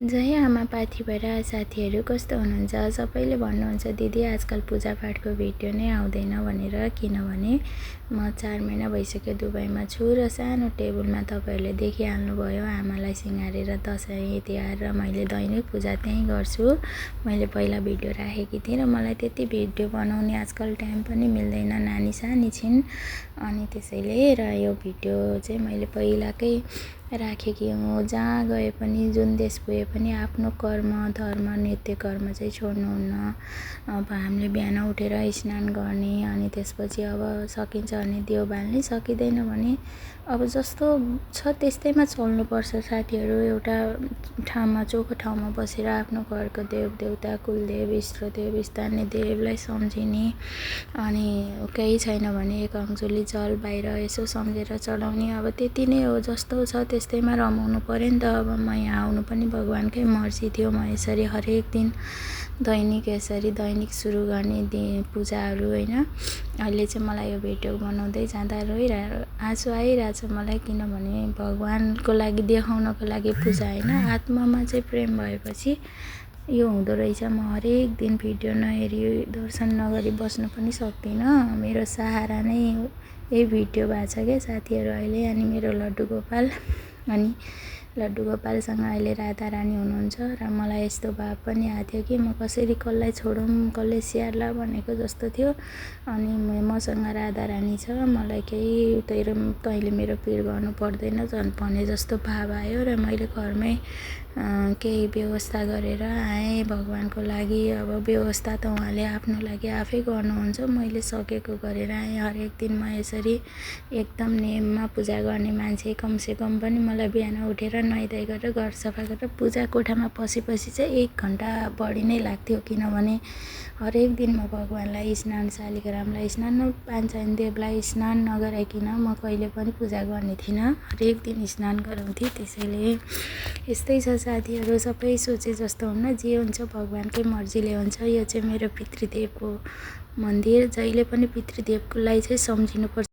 जय आमा पाठी भएर साथीहरू कस्तो हुनुहुन्छ? सबैले भन्नुहुन्छ दिदी आजकल पूजापाठको भिडियो नै आउँदैन भनेर। किनभने म 4 महिना भइसक्यो दुबईमा छु र सानो टेबलमा तपाईँहरूले देखिहाल्नुभयो आमालाई सिँगारेर दसैँ तिहार र मैले दैनिक पूजा त्यहीँ गर्छु। मैले पहिला भिडियो राखेकी थिएँ र मलाई त्यति भिडियो बनाउने आजकल टाइम पनि मिल्दैन, नानी सानी छिन्। अनि त्यसैले र यो भिडियो चाहिँ मैले पहिलाकै राखेकी हुँ। जहाँ गए पनि जुन देश पुगे पनि आफ्नो कर्म धर्म नित्य कर्म चाहिँ छोड्नुहुन्न। अब हामीले बिहान उठेर स्नान गर्ने, अनि त्यसपछि अब सकिन्छ भने दियो बाल्ने, सकिँदैन भने अब जस्तो छ त्यस्तैमा चल्नुपर्छ साथीहरू। एउटा ठाउँमा चोखो ठाउँमा बसेर आफ्नो घरको देवदेवता कुलदेव इष्टदेव स्थानीय देवलाई सम्झिने, अनि केही छैन भने एक अङ्जुली जल बाहिर यसो सम्झेर चढाउने। अब त्यति नै हो, जस्तो छ त्यस्तैमा रमाउनु पऱ्यो नि त। अब म यहाँ आउनु पनि भगवान्कै मर्जी थियो। म यसरी हरेक दिन दैनिक यसरी दैनिक सुरु गर्ने पूजाहरू होइन। अहिले चाहिँ मलाई यो भिडियो बनाउँदै जाँदा आँसु आइरहेछ मलाई, किनभने भगवान्को लागि देखाउनको लागि पूजा होइन, आत्मामा चाहिँ प्रेम भएपछि यो हुँदो रहेछ। म हरेक दिन भिडियो नहेरी दर्शन नगरी बस्नु पनि सक्दिनँ। मेरो सहारा नै यही भिडियो भएको छ क्या साथीहरू अहिले। अनि मेरो लड्डु गोपाल, अनि लड्डु गोपालसँग अहिले राधा रानी हुनुहुन्छ र मलाई यस्तो भाव पनि आएको थियो कि म कसरी कसलाई छोडौँ कसले स्याहार्ला भनेको जस्तो थियो। अनि मसँग राधा रानी छ, मलाई केही तैँले मेरो पिर गर्नु पर्दैन झन् भने जस्तो भाव आयो र मैले घरमै केही व्यवस्था गरेर आएँ भगवान्को लागि। अब व्यवस्था त उहाँले आफ्नो लागि आफै गर्नुहुन्छ, मैले सकेको गरेर आएँ। हरेक दिन म यसरी एकदम नियममा पूजा गर्ने मान्छे। कमसेकम पनि मलाई बिहान उठेर नुहाइधुवाइ गरेर घर सफा गरेर पूजा कोठामा पसेपछि चाहिँ 1 घन्टा बढी नै लाग्थ्यो। किनभने हरेक दिन म भगवान्लाई स्नान, शालिग्रामलाई स्नान, पाञ्चेन देवलाई स्नान नगराइकन म कहिले पनि पूजा गर्ने थिइनँ। हरेक दिन स्नान गराउँथेँ। त्यसैले यस्तै छ साथीहरू, सबै सोचे जस्तो हुन्न, जे हुन्छ भगवान्कै मर्जीले हुन्छ। यो चाहिँ मेरो पितृदेवको मन्दिर, जहिले पनि पितृदेवलाई चाहिँ सम्झिनुपर्छ।